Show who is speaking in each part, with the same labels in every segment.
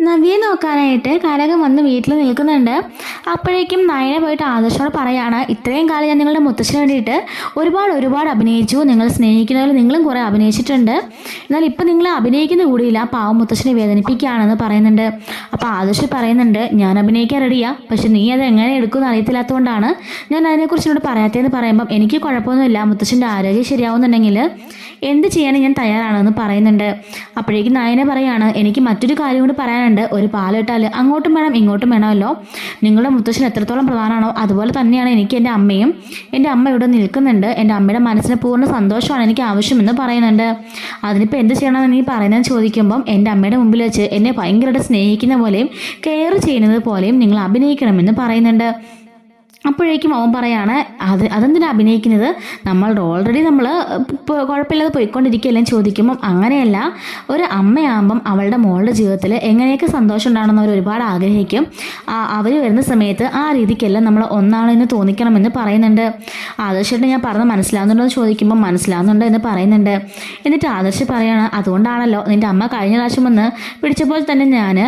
Speaker 1: നവ്യയെ നോക്കാനായിട്ട് കനകം വന്ന് വീട്ടിൽ നിൽക്കുന്നുണ്ട്. അപ്പോഴേക്കും നയന പോയിട്ട് ആദർശോട് പറയാണ്, ഇത്രയും കാലം ഞാൻ നിങ്ങളുടെ മുത്തശ്ശന് വേണ്ടിയിട്ട് ഒരുപാട് അഭിനയിച്ചു, നിങ്ങൾ സ്നേഹിക്കുന്നവർ നിങ്ങളും കുറേ അഭിനയിച്ചിട്ടുണ്ട്, എന്നാൽ ഇപ്പം നിങ്ങൾ അഭിനയിക്കുന്ന കൂടിയില്ല, പാവം മുത്തശ്ശനെ വേദനിപ്പിക്കുകയാണെന്ന് പറയുന്നുണ്ട്. അപ്പോൾ ആദർശ് പറയുന്നുണ്ട്, ഞാൻ അഭിനയിക്കാൻ റെഡിയാ, പക്ഷെ നീ അത് എങ്ങനെ എടുക്കുമെന്ന് അറിയത്തില്ലാത്തതുകൊണ്ടാണ് ഞാൻ അതിനെക്കുറിച്ച് എന്നോട് പറയാത്തതെന്ന് പറയുമ്പം എനിക്ക് കുഴപ്പമൊന്നുമില്ല, മുത്തശ്ശൻ്റെ ആരോഗ്യം ശരിയാവുന്നുണ്ടെങ്കിൽ എന്ത് ചെയ്യാനും ഞാൻ തയ്യാറാണെന്ന് പറയുന്നുണ്ട്. അപ്പോഴേക്കും നയന പറയാണ്, എനിക്ക് മറ്റൊരു കാര്യം കൂടി പറയാനുണ്ട്, ഒരു പാലിട്ടാൽ അങ്ങോട്ടും വേണം ഇങ്ങോട്ടും വേണമല്ലോ, നിങ്ങളുടെ മുത്തശ്ശൻ എത്രത്തോളം പ്രധാനമാണോ അതുപോലെ തന്നെയാണ് എനിക്ക് എൻ്റെ അമ്മയും. എൻ്റെ അമ്മ ഇവിടെ നിൽക്കുന്നുണ്ട്, എൻ്റെ അമ്മയുടെ മനസ്സിന് പൂർണ്ണ സന്തോഷമാണ് എനിക്ക് ആവശ്യമെന്ന് പറയുന്നുണ്ട്. അതിനിപ്പോൾ എന്ത് ചെയ്യണമെന്ന് നീ പറയുന്നതെന്ന് ചോദിക്കുമ്പം എൻ്റെ അമ്മയുടെ മുമ്പിൽ വെച്ച് എന്നെ ഭയങ്കരമായിട്ട് സ്നേഹിക്കുന്ന പോലെയും കെയർ ചെയ്യുന്നത് പോലെയും നിങ്ങൾ അഭിനയിക്കണമെന്ന് പറയുന്നുണ്ട്. അപ്പോഴേക്കും അവൻ പറയാണ്, അതെന്തിനാ അഭിനയിക്കുന്നത്, ഓൾറെഡി നമ്മൾ കുഴപ്പമില്ലാതെ പോയിക്കൊണ്ടിരിക്കുകയല്ലേ ചോദിക്കുമ്പം അങ്ങനെയല്ല, ഒരു അമ്മയാകുമ്പം അവളുടെ മോളുടെ ജീവിതത്തിൽ എങ്ങനെയൊക്കെ സന്തോഷം ഉണ്ടാകണമെന്ന് അവർ ഒരുപാട് ആഗ്രഹിക്കും, അവർ വരുന്ന സമയത്ത് ആ രീതിക്കെല്ലാം നമ്മൾ ഒന്നാണെന്ന് തോന്നിക്കണമെന്ന് പറയുന്നുണ്ട്. ആദർശമായിട്ട് ഞാൻ പറഞ്ഞ് മനസ്സിലാവുന്നുണ്ടോ എന്ന് ചോദിക്കുമ്പോൾ മനസ്സിലാവുന്നുണ്ട് എന്ന് പറയുന്നുണ്ട്. എന്നിട്ട് ആദർശ് പറയാണ്, അതുകൊണ്ടാണല്ലോ നിൻ്റെ അമ്മ കഴിഞ്ഞ പ്രാവശ്യം വന്ന് പിടിച്ചപ്പോൾ തന്നെ ഞാൻ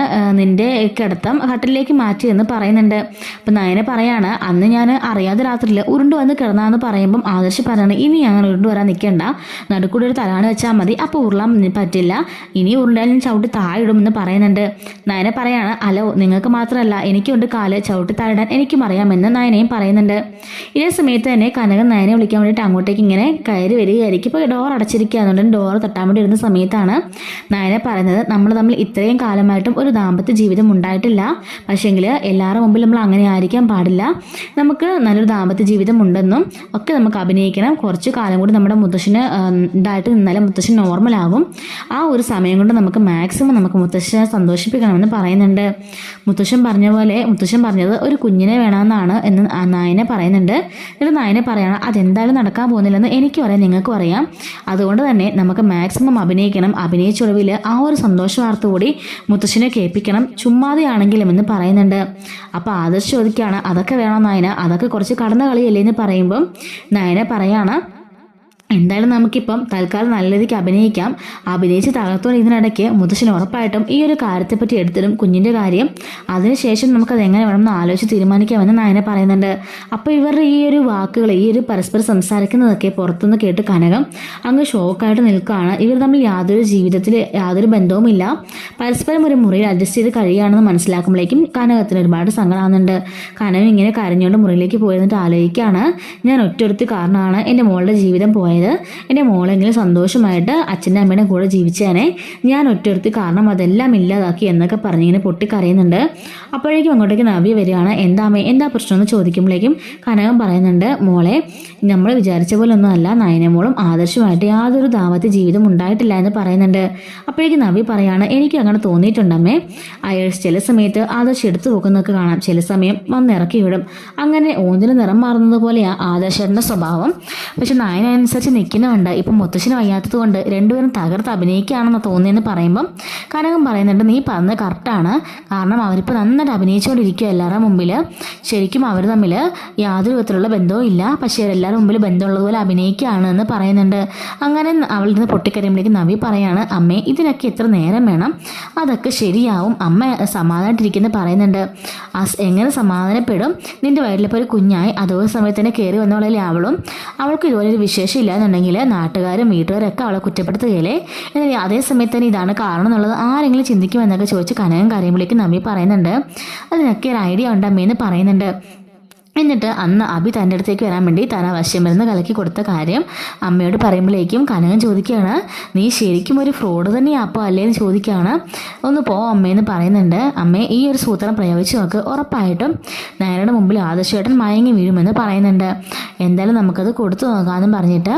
Speaker 1: നിൻ്റെ കിടത്തം ഹട്ടിലേക്ക് മാറ്റിയെന്ന് പറയുന്നുണ്ട്. അപ്പം നയന പറയാണ്, അന്ന് ഞാൻ അറിയാതെ രാത്രിയിൽ ഉരുണ്ട് വന്ന് കിടന്നാന്ന് പറയുമ്പം ആദർശ് പറയാണ്, ഇനി അങ്ങനെ ഉരുണ്ട് വരാൻ നിൽക്കണ്ട, നടുക്കൂടി ഒരു തലാണി വെച്ചാൽ മതി, അപ്പോൾ ഉരുളാൻ പറ്റില്ല, ഇനി ഉരുണ്ടാലും ചവിട്ടി താഴിടുമെന്ന് പറയുന്നുണ്ട്. നയന പറയാണ്, അല്ലോ നിങ്ങൾക്ക് മാത്രമല്ല എനിക്കുണ്ട് കാല് ചവിട്ടി താഴിടാൻ എനിക്കും അറിയാമെന്ന് നയനയും പറയുന്നുണ്ട്. ഇതേ സമയത്ത് തന്നെ കനകൻ നയനെ വിളിക്കാൻ വേണ്ടിയിട്ട് അങ്ങോട്ടേക്ക് ഇങ്ങനെ കയറി വരികയായിരിക്കും. ഇപ്പോൾ ഡോർ അടച്ചിരിക്കുകയെന്നുണ്ടെങ്കിൽ ഡോർ തട്ടാൻ വേണ്ടി ഇരുന്ന സമയത്താണ് നയനെ പറയുന്നത്, നമ്മൾ തമ്മിൽ ഇത്രയും കാലമായിട്ടും ഒരു ദാമ്പത്യ ജീവിതം ഉണ്ടായിട്ടില്ല, പക്ഷേങ്കിൽ എല്ലാവരുടെ മുമ്പിൽ നമ്മൾ അങ്ങനെ ആയിരിക്കാൻ പാടില്ല, നമുക്ക് നല്ലൊരു ദാമ്പത്യ ജീവിതം ഉണ്ടെന്നും ഒക്കെ നമുക്ക് അഭിനയിക്കണം, കുറച്ച് കാലം കൂടി നമ്മുടെ മുത്തശ്ശന് ഇതായിട്ട് നിന്നാലും മുത്തശ്ശൻ നോർമലാകും, ആ ഒരു സമയം കൊണ്ട് നമുക്ക് മാക്സിമം നമുക്ക് മുത്തശ്ശനെ സന്തോഷിപ്പിക്കണമെന്ന് പറയുന്നുണ്ട്. മുത്തശ്ശൻ പറഞ്ഞത് ഒരു കുഞ്ഞിനെ വേണമെന്നാണ് എന്ന് നയന പറയുന്നുണ്ട്. എന്നിട്ട് നയന പറയണം, അതെന്തായാലും നടക്കാൻ പോകുന്നില്ലെന്ന് എനിക്കും അറിയാം നിങ്ങൾക്കും അറിയാം, അതുകൊണ്ട് തന്നെ നമുക്ക് മാക്സിമം അഭിനയിക്കണം, അഭിനയിച്ചൊടുവിൽ ആ ഒരു സന്തോഷ വാർത്ത കൂടി മുത്തശ്ശനെ കേൾപ്പിക്കണം, ചുമ്മാതെയാണെങ്കിലും എന്ന് പറയുന്നുണ്ട്. അപ്പോൾ ആദർശ് ചോദിക്കുകയാണ്, അതൊക്കെ വേണോ നയന, അതൊക്കെ കുറച്ച് കടന്ന കളിയല്ലേ എന്ന് പറയുമ്പം നയന പറയാണ്, എന്തായാലും നമുക്കിപ്പം തൽക്കാലം നല്ല രീതിക്ക് അഭിനയിച്ച് തകർത്തോടെ ഇതിനിടയ്ക്ക് മുത്തശ്ശന് ഉറപ്പായിട്ടും ഈ ഒരു കാര്യത്തെപ്പറ്റി എടുത്തിടും, കുഞ്ഞിൻ്റെ കാര്യം, അതിനുശേഷം നമുക്കത് എങ്ങനെ വേണമെന്ന് ആലോചിച്ച് തീരുമാനിക്കാമെന്ന് നയന പറയുന്നുണ്ട്. അപ്പോൾ ഇവരുടെ ഈ ഒരു വാക്കുകൾ, ഈ ഒരു പരസ്പരം സംസാരിക്കുന്നതൊക്കെ പുറത്തുനിന്ന് കേട്ട് കനകം അങ്ങ് ഷോക്കായിട്ട് നിൽക്കുകയാണ്. ഇവർ തമ്മിൽ യാതൊരു ബന്ധവുമില്ല, പരസ്പരം ഒരു മുറിയിൽ അഡ്ജസ്റ്റ് ചെയ്ത് കഴിയുകയാണെന്ന് മനസ്സിലാക്കുമ്പോഴേക്കും കനകത്തിന് ഒരുപാട് സങ്കടമാകുന്നുണ്ട്. കനകം ഇങ്ങനെ കരഞ്ഞുകൊണ്ട് മുറിയിലേക്ക് പോയിരുന്നിട്ട് ആലോചിക്കുകയാണ്, ഞാൻ ഒറ്റൊരുത്തി കാരണമാണ് എൻ്റെ മോളുടെ ജീവിതം പോയത്, എൻ്റെ മോളെങ്കിലും സന്തോഷമായിട്ട് അച്ഛൻ്റെ അമ്മയുടെ കൂടെ ജീവിച്ചേനെ, ഞാൻ ഒറ്റൊരുത്തി കാരണം അതെല്ലാം ഇല്ലാതാക്കി എന്നൊക്കെ പറഞ്ഞിങ്ങനെ പൊട്ടിക്കരയുന്നുണ്ട്. അപ്പോഴേക്കും അങ്ങോട്ടേക്ക് നവ്യ വരികയാണ്, എന്താ പ്രശ്നമെന്ന് ചോദിക്കുമ്പോഴേക്കും കനകം പറയുന്നുണ്ട്, മോളെ നമ്മൾ വിചാരിച്ച പോലെ ഒന്നും അല്ല, നയനമോളും ആദർശമായിട്ട് യാതൊരു ദാമ്പത്യ ജീവിതം ഉണ്ടായിട്ടില്ല എന്ന് പറയുന്നുണ്ട്. അപ്പോഴേക്കും നവ്യ പറയാണ്, എനിക്ക് അങ്ങനെ തോന്നിയിട്ടുണ്ടമ്മേ, അയാൾ ചില സമയത്ത് ആദർശം എടുത്തു പോകുന്നതൊക്കെ കാണാം, ചില സമയം വന്നിറക്കി വിടും, അങ്ങനെ ഓന്തിന് നിറം മാറുന്നത് പോലെയാണ് ആദർശന്റെ സ്വഭാവം, പക്ഷെ നയന അനുസരിച്ച് നിൽക്കുന്നുണ്ട്, ഇപ്പം മുത്തശ്ശന് വയ്യാത്തത് കൊണ്ട് രണ്ടുപേരും തകർത്ത് അഭിനയിക്കുകയാണെന്ന് തോന്നിയെന്ന് പറയുമ്പം കനകം പറയുന്നുണ്ട്, നീ പറഞ്ഞത് കറക്റ്റാണ്, കാരണം അവരിപ്പോൾ നന്നായിട്ട് അഭിനയിച്ചുകൊണ്ടിരിക്കുക എല്ലാവരുടെ മുമ്പിൽ, ശരിക്കും അവർ തമ്മിൽ യാതൊരു വിധത്തിലുള്ള ബന്ധവും ഇല്ല, പക്ഷേ എല്ലാവരുടെ മുമ്പിൽ ബന്ധമുള്ളതുപോലെ അഭിനയിക്കുകയാണ് എന്ന് പറയുന്നുണ്ട്. അങ്ങനെ അവളിൽ നിന്ന് പൊട്ടിക്കരയുമ്പോഴേക്കും നവി പറയാണ്, അമ്മേ ഇതിനൊക്കെ എത്ര നേരം വേണം, അതൊക്കെ ശരിയാവും, അമ്മ സമാധാനമായിട്ടിരിക്കുന്നു പറയുന്നുണ്ട്. എങ്ങനെ സമാധാനപ്പെടും, നിന്റെ വയറ്റിലിപ്പോൾ ഒരു കുഞ്ഞായി അതോ സമയത്ത് തന്നെ കയറി വന്നവളല്ലേ അവൾക്ക് ഇതുപോലെ ഒരു വിശേഷം ഇല്ലാന്നുണ്ടെങ്കിൽ നാട്ടുകാരും വീട്ടുകാരൊക്കെ അവളെ കുറ്റപ്പെടുത്തുകയല്ലേ, എന്നാൽ അതേ സമയത്ത് തന്നെ ഇതാണ് കാരണം എന്നുള്ളത് ആരെങ്കിലും ചിന്തിക്കുമെന്നൊക്കെ ചോദിച്ച് കനകം കരയുമ്പോഴേക്കും നമ്മി പറയുന്നുണ്ട്, അതിനൊക്കെ ഒരു ഐഡിയ ഉണ്ടമ്മേന്ന് പറയുന്നുണ്ട്. എന്നിട്ട് അന്ന് അഭി തൻ്റെ അടുത്തേക്ക് വരാൻ വേണ്ടി താൻ വശ്യമരുന്ന് കലക്കി കൊടുത്ത കാര്യം അമ്മയോട് പറയുമ്പോഴേക്കും കനകൻ ചോദിക്കുകയാണ്, നീ ശരിക്കും ഒരു ഫ്രോഡ് തന്നെയാപ്പോൾ അല്ലേ എന്ന് ചോദിക്കുകയാണ്. ഒന്ന് പോ അമ്മയെന്ന് പറയുന്നുണ്ട്. അമ്മേ ഈ ഒരു സൂത്രം പ്രയോഗിച്ച് നോക്ക്, ഉറപ്പായിട്ടും നയനയുടെ മുമ്പിൽ ആദർശേട്ടൻ മയങ്ങി വീഴുമെന്ന് പറയുന്നുണ്ട്. എന്തായാലും നമുക്കത് കൊടുത്തു നോക്കാമെന്നും പറഞ്ഞിട്ട്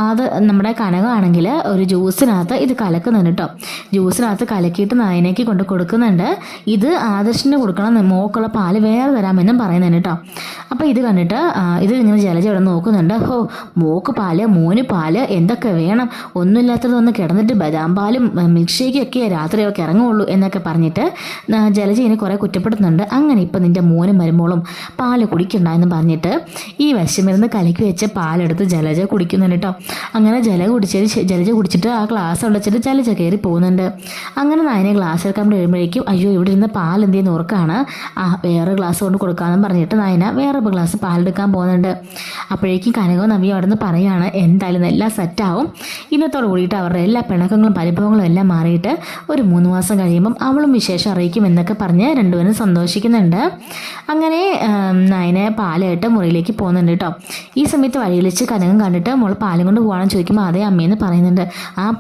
Speaker 1: അത് നമ്മുടെ കനകമാണെങ്കിൽ ഒരു ജ്യൂസിനകത്ത് ഇത് കലക്കുന്നുണ്ട് കേട്ടോ, ജ്യൂസിനകത്ത് കലക്കിയിട്ട് നയനയ്ക്ക് കൊണ്ട് കൊടുക്കുന്നുണ്ട്, ഇത് ആദർശിന് കൊടുക്കണം, മോക്കുള്ള പാല് വേറെ തരാമെന്നും പറയുന്നുണ്ട് കേട്ടോ. അപ്പോൾ ഇത് കണ്ടിട്ട് ഇത് ഇങ്ങനെ ജലജ ഇവിടെ നോക്കുന്നുണ്ട്. മോക്ക് പാല് മോന് പാല് എന്തൊക്കെ വേണം, ഒന്നുമില്ലാത്തതൊന്ന് കിടന്നിട്ട് ബദാം പാലും മിൽക്ക് ഷേക്കും ഒക്കെ രാത്രി ഒക്കെ ഇറങ്ങുള്ളൂ എന്നൊക്കെ പറഞ്ഞിട്ട് ജലജ ഇങ്ങനെ കുറേ കുറ്റപ്പെടുത്തുന്നുണ്ട്. അങ്ങനെ ഇപ്പം നിൻ്റെ മോനും മരുമോളും പാല് കുടിക്കണ്ട എന്ന് പറഞ്ഞിട്ട് ഈ വിശമിരുന്ന് കലക്കി വെച്ച പാലെടുത്ത് ജലജ കുടിക്കുന്നുണ്ട് കേട്ടോ. അങ്ങനെ ജലജ കുടിച്ചിട്ട് ആ ഗ്ലാസ് ഉടച്ചിട്ട് ജലജ കയറി പോകുന്നുണ്ട്. അങ്ങനെ നയനെ ഗ്ലാസ് എടുക്കാൻ വരുമ്പോഴേക്കും അയ്യോ ഇവിടെ ഇരുന്ന് പാൽ എന്തെന്ന് ഓർക്കാണ്. വേറെ ഗ്ലാസ് കൊണ്ട് കൊടുക്കാമെന്ന് പറഞ്ഞിട്ട് നയന വേറെ ഗ്ലാസ് പാലെടുക്കാൻ പോകുന്നുണ്ട്. അപ്പോഴേക്കും കനകവും നവ്യ അവിടെ നിന്ന് പറയുകയാണ് എന്തായാലും എല്ലാം സെറ്റാവും, ഇന്നത്തോട് കൂടിയിട്ട് അവരുടെ എല്ലാ പിണക്കങ്ങളും പരിഭവങ്ങളും എല്ലാം മാറിയിട്ട് ഒരു 3 മാസം കഴിയുമ്പം അവളും വിശേഷം അറിയിക്കും എന്നൊക്കെ പറഞ്ഞ് രണ്ടുപേരും സന്തോഷിക്കുന്നുണ്ട്. അങ്ങനെ നയനെ പാലായിട്ട് മുറിയിലേക്ക് പോകുന്നുണ്ട് കേട്ടോ. ഈ സമയത്ത് വഴിയിൽ വെച്ച് കനകം കണ്ടിട്ട് മോൾ പാലും കൊണ്ട് പോകാണെന്ന് ചോദിക്കുമ്പോൾ അതേ അമ്മയെന്ന് പറയുന്നുണ്ട്.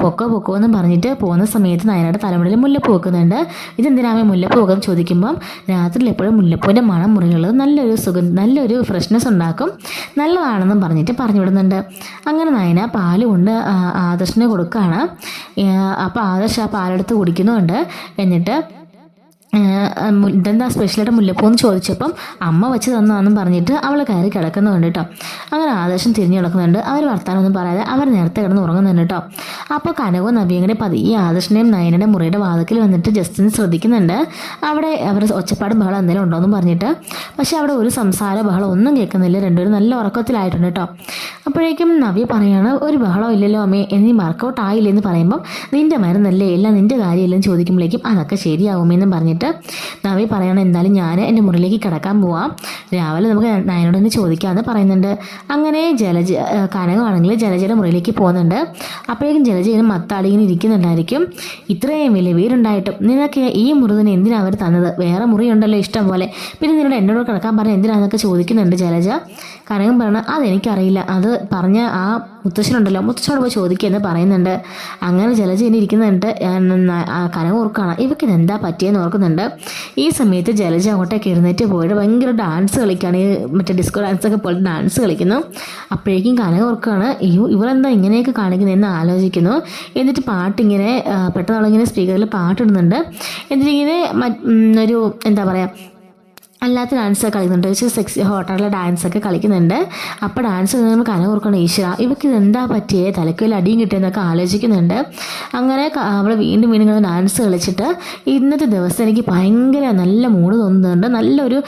Speaker 1: പൊക്കോ എന്ന് പറഞ്ഞിട്ട് പോകുന്ന സമയത്ത് നയനയുടെ തലമുറയിൽ മുല്ലപ്പൂ വെക്കുന്നുണ്ട്. ഇതെന്തിനാമേ മുല്ലപ്പൂ വെക്കാൻ ചോദിക്കുമ്പം രാത്രിയിൽ എപ്പോഴും മുല്ലപ്പൂവിൻ്റെ മണം മുറിയുള്ളത് നല്ലൊരു ഫ്രഷ്നെസ് ഉണ്ടാക്കും, നല്ലതാണെന്നും പറഞ്ഞിട്ട് പറഞ്ഞു വിടുന്നുണ്ട്. അങ്ങനെ നയന പാല് കൊണ്ട് ആദർശിന് കൊടുക്കുകയാണ്. അപ്പോൾ ആദർശ് ആ പാലെടുത്ത് കുടിക്കുന്നുണ്ട്. എന്നിട്ട് ഇതെന്താ സ്പെഷ്യലായിട്ട് മുല്ലപ്പൂ എന്ന് ചോദിച്ചപ്പം അമ്മ വെച്ച് തന്നാന്നും പറഞ്ഞിട്ട് അവൾ കയറി കിടക്കുന്നുണ്ട് കേട്ടോ. അങ്ങനെ ആദർശം തിരിഞ്ഞു കിടക്കുന്നുണ്ട്. അവർ വർത്താനൊന്നും പറയാതെ അവർ നേരത്തെ കിടന്ന് ഉറങ്ങുന്നുണ്ട് കേട്ടോ. അപ്പോൾ കനകവും നവ്യങ്ങനെ പതിയെ ആദർശിൻ്റെയും നയനയുടെ മുറിയുടെ വാതിക്കൽ വന്നിട്ട് ജസ്റ്റിന് ശ്രദ്ധിക്കുന്നുണ്ട്. അവിടെ അവർ ഒച്ചപ്പാട് ബഹളം എന്തെങ്കിലും ഉണ്ടോയെന്നും പറഞ്ഞിട്ട്. പക്ഷെ അവിടെ ഒരു സംസാര ബഹളം ഒന്നും കേൾക്കുന്നില്ല. രണ്ടുപേരും നല്ല ഉറക്കത്തിലായിട്ടുണ്ട് കേട്ടോ. അപ്പോഴേക്കും നവ്യ പറയാണ് ഒരു ബഹളം ഇല്ലല്ലോ അമ്മേ, എന്നീ വർക്കൗട്ട് ആയില്ലെന്ന് പറയുമ്പം നിൻ്റെ മരുന്നല്ലേ എല്ലാം നിൻ്റെ കാര്യമില്ലെന്ന് ചോദിക്കുമ്പോഴേക്കും അതൊക്കെ ശരിയാവുമെന്നും പറഞ്ഞിട്ട് നവ്യ പറയണം എന്തായാലും ഞാൻ എൻ്റെ മുറിയിലേക്ക് കിടക്കാൻ പോവാം, രാവിലെ നമുക്ക് നയനോട് തന്നെ ചോദിക്കാമെന്ന് പറയുന്നുണ്ട്. അങ്ങനെ കനകമാണെങ്കിൽ ജലജയുടെ മുറിയിലേക്ക് പോകുന്നുണ്ട്. അപ്പോഴേക്കും ജലജ ഇങ്ങനെ മത്താടി ഇങ്ങനെ ഇരിക്കുന്നുണ്ടായിരിക്കും. ഇത്രയും വലിയ വീടുണ്ടായിട്ടും നിനക്ക് ഈ മുറി തന്നെ എന്തിനാണ് അവർ തന്നത്, വേറെ മുറിയുണ്ടല്ലോ ഇഷ്ടം പോലെ, പിന്നെ നിന്നോട് എന്നോട് കിടക്കാൻ പറഞ്ഞാൽ എന്തിനാന്നൊക്കെ ചോദിക്കുന്നുണ്ട് ജലജ. കനകം പറയണം അതെനിക്കറിയില്ല, അത് പറഞ്ഞ ആ മുത്തശ്ശനുണ്ടല്ലോ മുത്തശ്ശനോട് പോയി ചോദിക്കുക എന്ന് പറയുന്നുണ്ട്. അങ്ങനെ ജലജ ഇനി ഇരിക്കുന്നുണ്ട്. കനകം ഓർക്കുകയാണ് ഇവർക്ക് ഇതെന്താ പറ്റിയെന്ന് ഓർക്കുന്നുണ്ട്. ഈ സമയത്ത് ജലജ അങ്ങോട്ടേക്ക് എഴുന്നേറ്റ് പോയിട്ട് ഭയങ്കര ഡാൻസ് കളിക്കുകയാണ്. മറ്റേ ഡിസ്കോ ഡാൻസൊക്കെ പോലെ ഡാൻസ് കളിക്കുന്നു. അപ്പോഴേക്കും കനകം ഓർക്കുകയാണ് അയ്യോ ഇവളെന്താ ഇങ്ങനെയൊക്കെ കാണിക്കുന്നതെന്ന് ആലോചിക്കുന്നു. എന്നിട്ട് പാട്ടിങ്ങനെ പെട്ടെന്ന് അവളിങ്ങനെ സ്പീക്കറിൽ പാട്ടിടുന്നുണ്ട്. എന്നിട്ടിങ്ങനെ ഒരു എന്താ പറയുക അല്ലാത്ത ഡാൻസൊക്കെ കളിക്കുന്നുണ്ട്, സെക്സി ഹോട്ടലിലെ ഡാൻസൊക്കെ കളിക്കുന്നുണ്ട്. അപ്പോൾ ഡാൻസ് നമ്മൾ കനകം ഓർക്കണം ഈശ്വര ഇവർക്ക് ഇതെന്താ പറ്റിയേ, തലയ്ക്ക് അടിയും കിട്ടിയെന്നൊക്കെ ആലോചിക്കുന്നുണ്ട്. അങ്ങനെ അവൾ വീണ്ടും ഇങ്ങനെ ഡാൻസ് കളിച്ചിട്ട് ഇന്നത്തെ ദിവസം എനിക്ക് ഭയങ്കര നല്ല മൂഡ് തോന്നുന്നുണ്ട്, നല്ലൊരു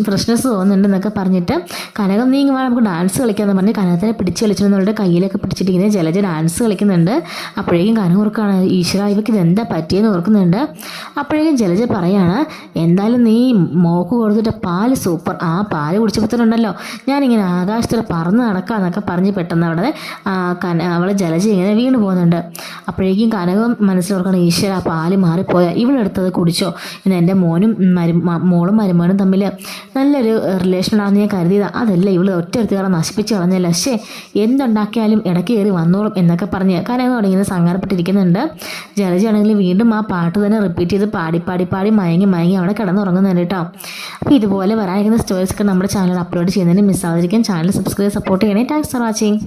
Speaker 1: ഫ്രഷ്നെസ് തോന്നുന്നുണ്ടെന്നൊക്കെ പറഞ്ഞിട്ട് കനകം നീ ഇങ്ങനെ നമുക്ക് ഡാൻസ് കളിക്കാമെന്ന് പറഞ്ഞ് കനകത്തിനെ പിടിച്ച് കളിച്ചിരുന്നവളുടെ കയ്യിലൊക്കെ പിടിച്ചിട്ട് ഇങ്ങനെ ജലജ ഡാൻസ് കളിക്കുന്നുണ്ട്. അപ്പോഴേക്കും കനകം ഓർക്കുകയാണ് ഈശ്വര ഇവർക്ക് ഇതെന്താ പറ്റിയെന്ന് ഓർക്കുന്നുണ്ട്. അപ്പോഴേക്കും ജലജ പറയാണ് എന്തായാലും നീ മോക്ക് കൊടുത്തിട്ട് പാല് സൂപ്പർ, ആ പാല് കുടിച്ചപ്പോഴത്തേനുണ്ടല്ലോ ഞാനിങ്ങനെ ആകാശത്തിൽ പറന്ന് നടക്കാന്നൊക്കെ പറഞ്ഞ് പെട്ടെന്ന് അവിടെ അവളെ ജലജ ഇങ്ങനെ വീണ് പോകുന്നുണ്ട്. അപ്പോഴേക്കും കനകം മനസ്സിലോർക്കണം ഈശ്വര ആ പാല് മാറിപ്പോയാൽ ഇവളെടുത്തത് കുടിച്ചോ, ഇന്ന് എൻ്റെ മോളും മരുമോനും തമ്മിൽ നല്ലൊരു റിലേഷൻ ഉണ്ടാകുന്ന ഞാൻ കരുതിയതാണ്, അതല്ല ഇവൾ ഒറ്റ നശിപ്പിച്ച് കളഞ്ഞല്ലോ, പക്ഷേ എന്തുണ്ടാക്കിയാലും ഇടയ്ക്ക് കയറി വന്നോളും എന്നൊക്കെ പറഞ്ഞ് കനകം ഇങ്ങനെ സങ്കടപ്പെട്ടിരിക്കുന്നുണ്ട്. ജലജയാണെങ്കിൽ വീണ്ടും ആ പാട്ട് തന്നെ റിപ്പീറ്റ് ചെയ്ത് പാടി മയങ്ങി അവിടെ കിടന്നുറങ്ങുന്നുണ്ട് കേട്ടോ. അപ്പോൾ ഇതുപോലെ വരാനിരിക്കുന്ന സ്റ്റോറീസൊക്കെ നമ്മുടെ ചാനൽ അപ്ലോഡ് ചെയ്യുന്നതിന് മിസ്സാവാതിരിക്കാൻ ചാനൽ സബ്സ്ക്രൈബ് സപ്പോർട്ട് ചെയ്യണേ. Thanks for watching.